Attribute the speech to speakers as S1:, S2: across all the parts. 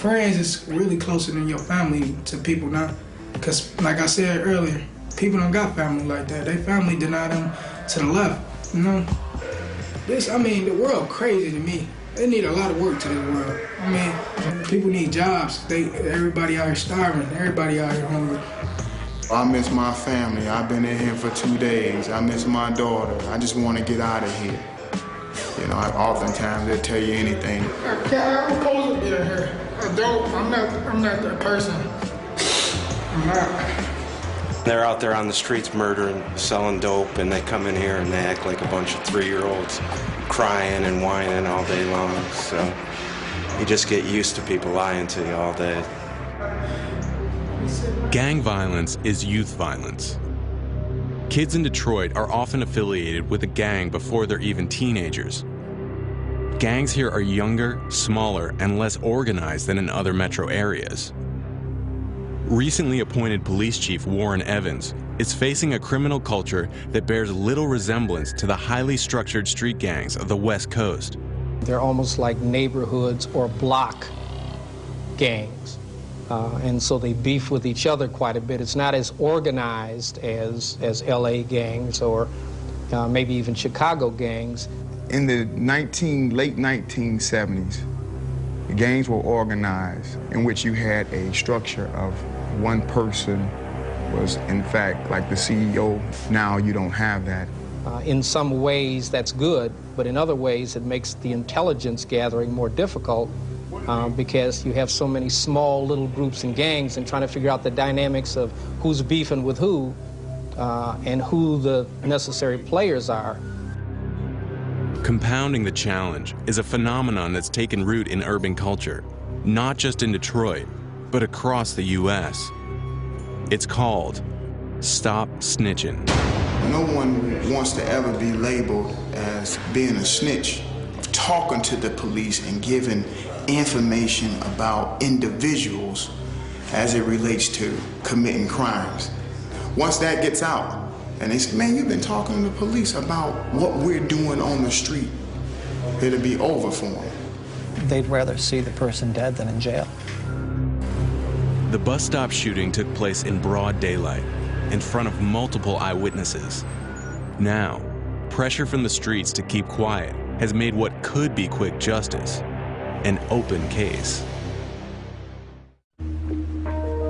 S1: friends is really closer than your family to people now. Because, like I said earlier, people don't got family like that. They family deny them to the left, you know? The world crazy to me. They need a lot of work to this world. I mean, people need jobs. Everybody out here starving. Everybody out here hungry.
S2: I miss my family. I've been in here for 2 days. I miss my daughter. I just want to get out of here. You know, oftentimes they'll tell you anything.
S1: I'm supposed to be in here. I'm not that person. I'm not.
S3: They're out there on the streets murdering, selling dope, and they come in here and they act like a bunch of 3-year-olds crying and whining all day long. So you just get used to people lying to you all day.
S4: Gang violence is youth violence. Kids in Detroit are often affiliated with a gang before they're even teenagers. Gangs here are younger, smaller, and less organized than in other metro areas. Recently appointed police chief Warren Evans is facing a criminal culture that bears little resemblance to the highly structured street gangs of the West Coast.
S5: They're almost like neighborhoods or block gangs. And so they beef with each other quite a bit. It's not as organized as LA gangs or maybe even Chicago gangs.
S2: In the late 1970s, the gangs were organized in which you had a structure of one person was, in fact, like the CEO. Now you don't have that.
S5: In some ways, that's good, but in other ways, it makes the intelligence gathering more difficult because you have so many small little groups and gangs and trying to figure out the dynamics of who's beefing with who and who the necessary players are.
S4: Compounding the challenge is a phenomenon that's taken root in urban culture, not just in Detroit, but across the U.S. It's called Stop Snitching.
S2: No one wants to ever be labeled as being a snitch, of talking to the police and giving information about individuals as it relates to committing crimes. Once that gets out, and they say, man, you've been talking to the police about what we're doing on the street, it'll be over for them.
S6: They'd rather see the person dead than in jail.
S4: The bus stop shooting took place in broad daylight, in front of multiple eyewitnesses. Now, pressure from the streets to keep quiet has made what could be quick justice an open case.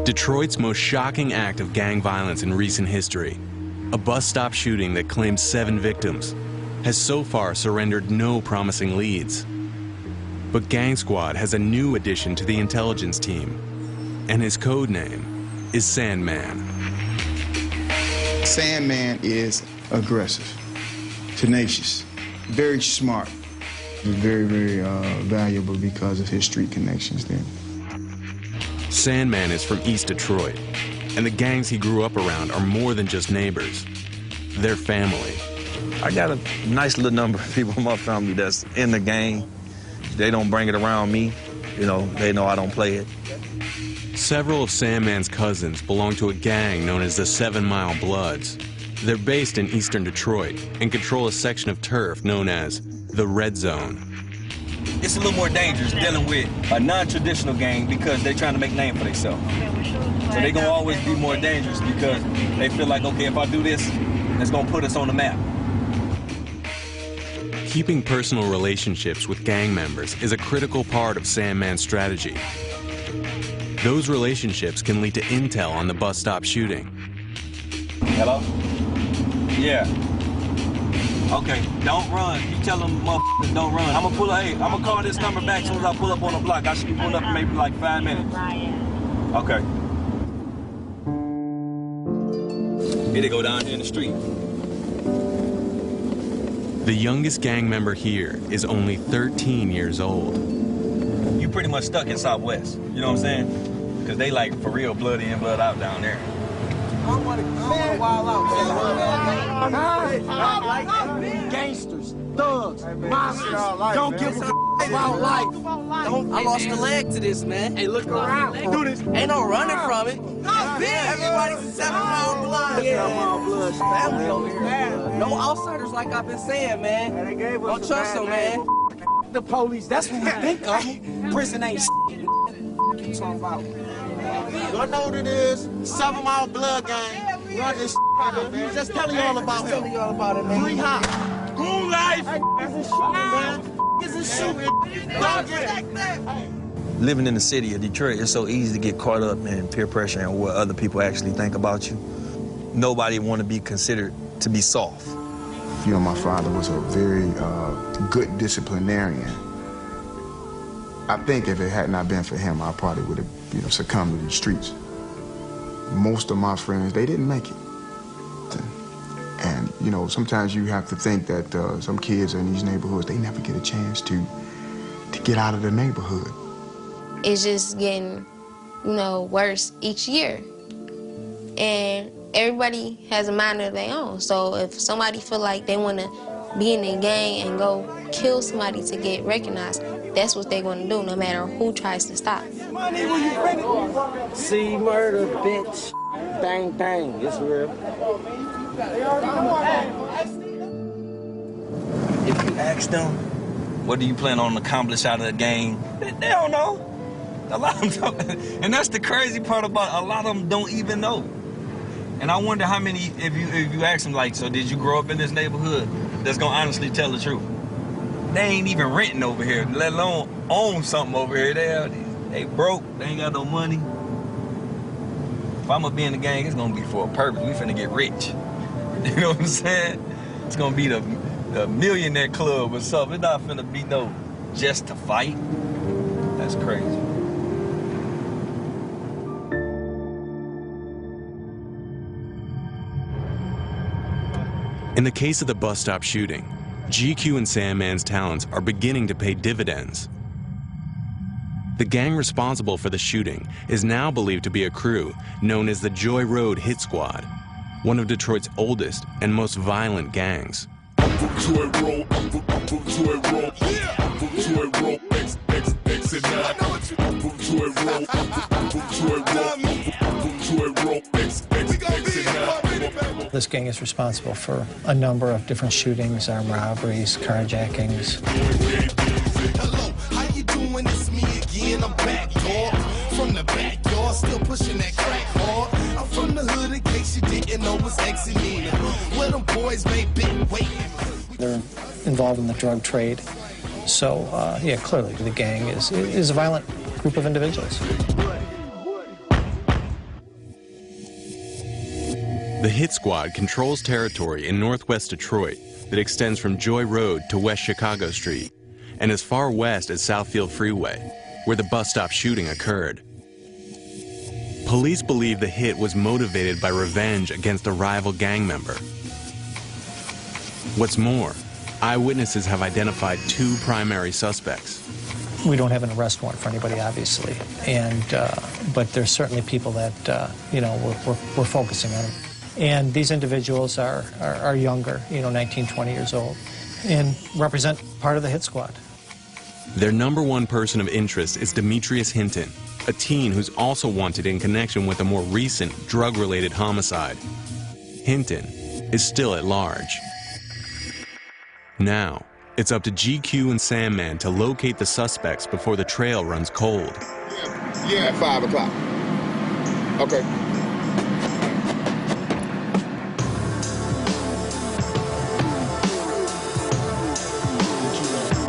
S4: Detroit's most shocking act of gang violence in recent history, a bus stop shooting that claimed 7 victims, has so far surrendered no promising leads. But Gang Squad has a new addition to the intelligence team, and his code name is Sandman.
S2: Sandman is aggressive, tenacious, very smart. He's very, very valuable because of his street connections there.
S4: Sandman is from East Detroit, and the gangs he grew up around are more than just neighbors. They're family.
S7: I got a nice little number of people in my family that's in the gang. They don't bring it around me. You know, they know I don't play it.
S4: Several of Sandman's cousins belong to a gang known as the 7 Mile Bloods. They're based in eastern Detroit and control a section of turf known as the Red Zone.
S8: It's a little more dangerous dealing with a non-traditional gang because they're trying to make a name for themselves. So they're gonna always be more dangerous because they feel like, okay, if I do this, it's gonna put us on the map.
S4: Keeping personal relationships with gang members is a critical part of Sandman's strategy. Those relationships can lead to intel on the bus stop shooting.
S8: Hello? Yeah. Okay, don't run. You tell them motherfuckers don't run. I'm gonna call this number back as soon as I pull up on the block. I should be pulling up in maybe like 5 minutes. Okay. Here they go down here in the street.
S4: The youngest gang member here is only 13 years old.
S8: You pretty much stuck in Southwest, you know what I'm saying? Because they like for real blood in, blood out down there.
S9: I don't want to wild out. Gangsters, thugs, monsters, don't give a about life.
S10: I lost a leg to this, man.
S9: Hey, look around. Do this.
S10: Ain't no running from it. Everybody's a 7 Mile Blood.
S9: Yeah. 7 Mile Blood
S10: Family over here. No outsiders like I've been saying, man. Don't trust them, man.
S9: The police, that's what you think of. Prison ain't shit. you talking about? Y'all know what it is? 7 Mile Blood Gang. Run this man. Just tell y'all about it, man. Free hop. Cool life. Isn't shooting, man. Isn't shooting. Don't get
S7: Living in the city of Detroit, it's so easy to get caught up in peer pressure and what other people actually think about you. Nobody want to be considered to be soft.
S2: You know, my father was a very good disciplinarian. I think if it had not been for him, I probably would have, succumbed to the streets. Most of my friends, they didn't make it. And, sometimes you have to think that some kids in these neighborhoods, they never get a chance to get out of the neighborhood.
S11: It's just getting, worse each year. And everybody has a mind of their own. So if somebody feel like they want to be in a gang and go kill somebody to get recognized, that's what they're going to do, no matter who tries to stop.
S9: See, murder, bitch. Bang, bang. It's real.
S7: If you ask them, what do you plan on accomplish out of the game? They don't know. A lot of them don't. And that's the crazy part about it. A lot of them don't even know. And I wonder how many, if you ask them, like, so did you grow up in this neighborhood, that's gonna honestly tell the truth? They ain't even renting over here, let alone own something over here. They broke, they ain't got no money. If I'm gonna be in the gang, it's gonna be for a purpose. We finna get rich. You know what I'm saying? It's gonna be the millionaire club or something. It's not finna be no just to fight. That's crazy.
S4: In the case of the bus stop shooting, GQ and Sandman's talents are beginning to pay dividends. The gang responsible for the shooting is now believed to be a crew known as the Joy Road Hit Squad, one of Detroit's oldest and most violent gangs.
S6: This gang is responsible for a number of different shootings, armed robberies, carjackings.
S12: Hello, how you doing? It's me again. I'm back, dog. From the backyard, still pushing that crack hard. I'm from the hood in case you didn't know it's Exenina. Where them boys made big weight.
S6: They're involved in the drug trade. So, yeah, clearly the gang is a violent group of individuals.
S4: The Hit Squad controls territory in northwest Detroit that extends from Joy Road to West Chicago Street and as far west as Southfield Freeway, where the bus stop shooting occurred. Police believe the hit was motivated by revenge against a rival gang member. What's more, eyewitnesses have identified 2 primary suspects.
S6: We don't have an arrest warrant for anybody, obviously, but there's certainly people that we're focusing on. And these individuals are younger, 19, 20 years old, and represent part of the Hit Squad.
S4: Their number 1 person of interest is Demetrius Hinton, a teen who's also wanted in connection with a more recent drug-related homicide. Hinton is still at large. Now, it's up to GQ and Sandman to locate the suspects before the trail runs cold.
S2: Yeah, at 5 o'clock. Okay.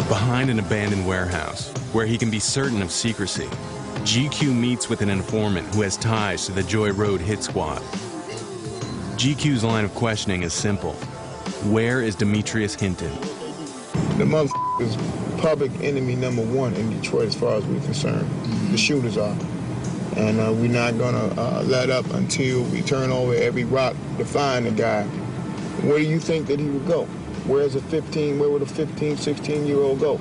S4: Behind an abandoned warehouse, where he can be certain of secrecy, GQ meets with an informant who has ties to the Joy Road Hit Squad. GQ's line of questioning is simple. Where is Demetrius Hinton?
S2: The motherfucker is public enemy number 1 in Detroit as far as we're concerned. The shooters are. And we're not gonna let up until we turn over every rock to find the guy. Where do you think that he would go? Where would a 15, 16-year-old go?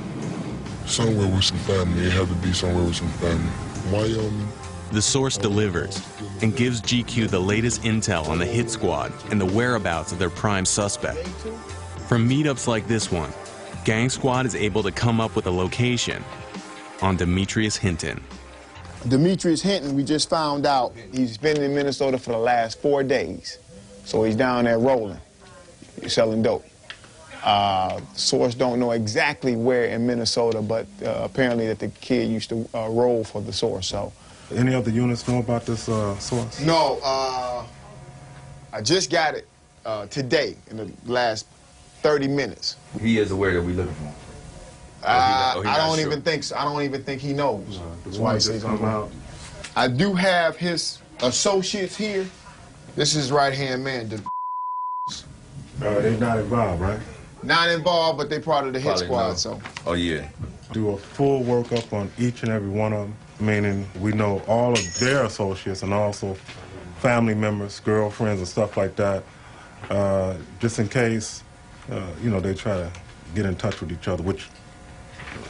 S13: Somewhere with some family. It had to be somewhere with some family. Wyoming.
S4: The source delivers and gives GQ the latest intel on the Hit Squad and the whereabouts of their prime suspect. From meetups like this one, Gang Squad is able to come up with a location on Demetrius Hinton.
S2: Demetrius Hinton, we just found out he's been in Minnesota for the last 4 days. So he's down there rolling. He's selling dope. Source don't know exactly where in Minnesota, but apparently that the kid used to roll for the Source. So,
S13: Any other units know about this source?
S2: no, I just got it today in the last 30 minutes.
S7: He is aware that we looking for him.
S2: I don't even think so. I don't even think he knows. That's why he says he's gonna come out. I do have his associates here. This is his right-hand man.
S13: They're not involved, right?
S2: Not involved, but they're part of the hit squad. So.
S7: Oh yeah.
S13: Do a full workup on each and every one of them, meaning we know all of their associates and also family members, girlfriends, and stuff like that, just in case, you know, they try to get in touch with each other, which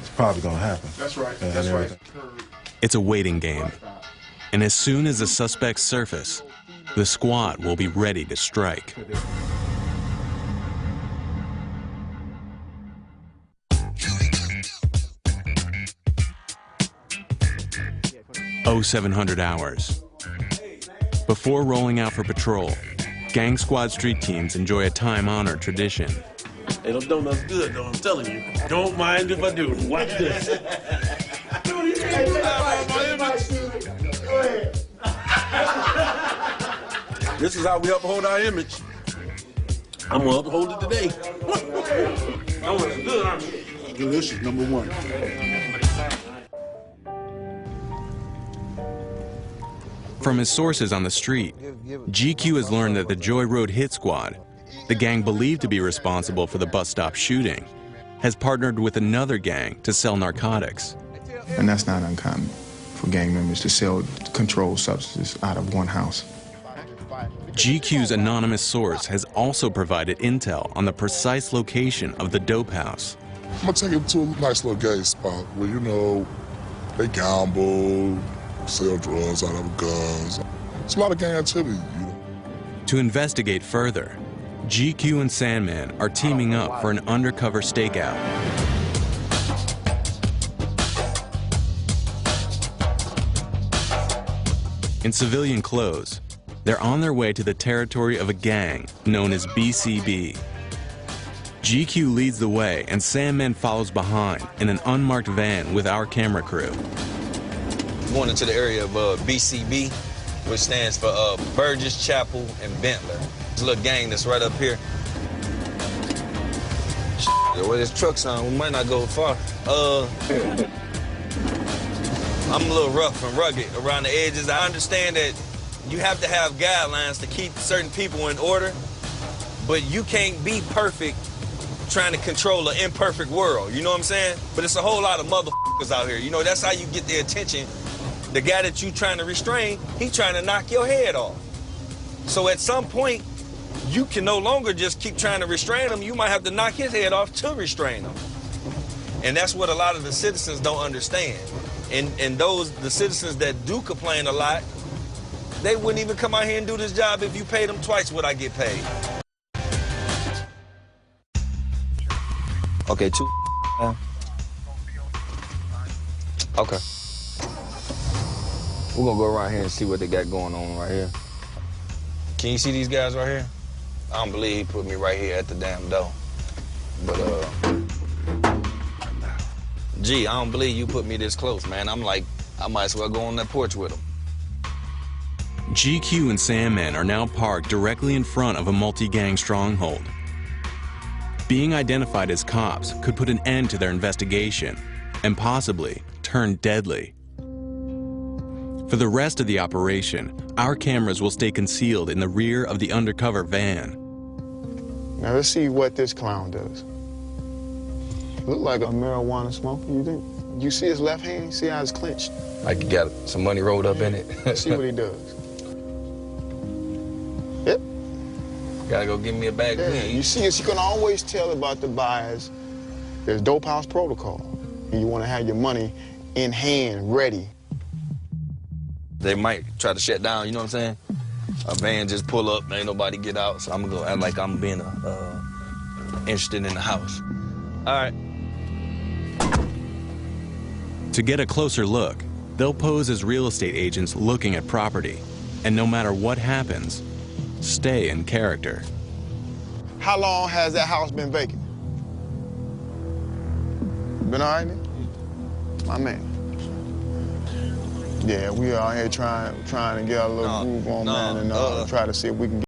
S13: is probably going to happen.
S2: That's right.
S13: And
S2: That's right.
S4: It's a waiting game. And as soon as the suspects surface, the squad will be ready to strike. 0700 hours. Before rolling out for patrol, gang squad street teams enjoy a time-honored tradition.
S14: Hey, those donuts good, though, I'm telling you. Don't mind if I do. Watch this. This is how we uphold our image. I'm gonna uphold it today. Donuts good, aren't they?
S13: Delicious, number one.
S4: From his sources on the street, GQ has learned that the Joy Road Hit Squad, the gang believed to be responsible for the bus stop shooting, has partnered with another gang to sell narcotics.
S2: And that's not uncommon for gang members to sell controlled substances out of one house.
S4: GQ's anonymous source has also provided intel on the precise location of the dope house.
S13: I'm gonna take him to a nice little gay spot where, you know, they gamble, sell drugs out of guns. It's a lot of gang activity, you know.
S4: To investigate further, GQ and Sandman are teaming up for an undercover stakeout. In civilian clothes, they're on their way to the territory of a gang known as BCB. GQ leads the way and Sandman follows behind in an unmarked van with our camera crew.
S7: Going into the area of BCB, which stands for Burgess, Chapel, and Bentler. This little gang that's right up here. Where this truck's on, we might not go far. I'm a little rough and rugged around the edges. I understand that you have to have guidelines to keep certain people in order, but you can't be perfect trying to control an imperfect world, you know what I'm saying? But it's a whole lot of motherfuckers out here, you know, that's how you get their attention. The guy that you trying to restrain, he trying to knock your head off. So at some point, you can no longer just keep trying to restrain him, you might have to knock his head off to restrain him. And that's what a lot of the citizens don't understand. And the citizens that do complain a lot, they wouldn't even come out here and do this job if you paid them twice what I get paid. Okay, two. Okay. We're gonna go around here and see what they got going on right here. Can you see these guys right here? I don't believe he put me right here at the damn door. But, gee, I don't believe you put me this close, man. I'm like, I might as well go on that porch with him.
S4: GQ and Sandman are now parked directly in front of a multi-gang stronghold. Being identified as cops could put an end to their investigation and possibly turn deadly. For the rest of the operation, our cameras will stay concealed in the rear of the undercover van.
S2: Now let's see what this clown does. Look like a marijuana smoker, you think? You see his left hand? See how it's clenched?
S7: Like you got some money rolled up in it.
S2: Let's see what he does. Yep.
S7: Gotta go give me a bag of weed.
S2: You see, you can always tell about the buyers. There's dope house protocol. And you want to have your money in hand, ready.
S7: They might try to shut down, you know what I'm saying? A van just pull up, ain't nobody get out, so I'm gonna go act like I'm being interested in the house. All right.
S4: To get a closer look, they'll pose as real estate agents looking at property, and no matter what happens, stay in character.
S2: How long has that house been vacant? Been all right, my man. Yeah, we out here trying to get our little groove on, man, and try to see if we can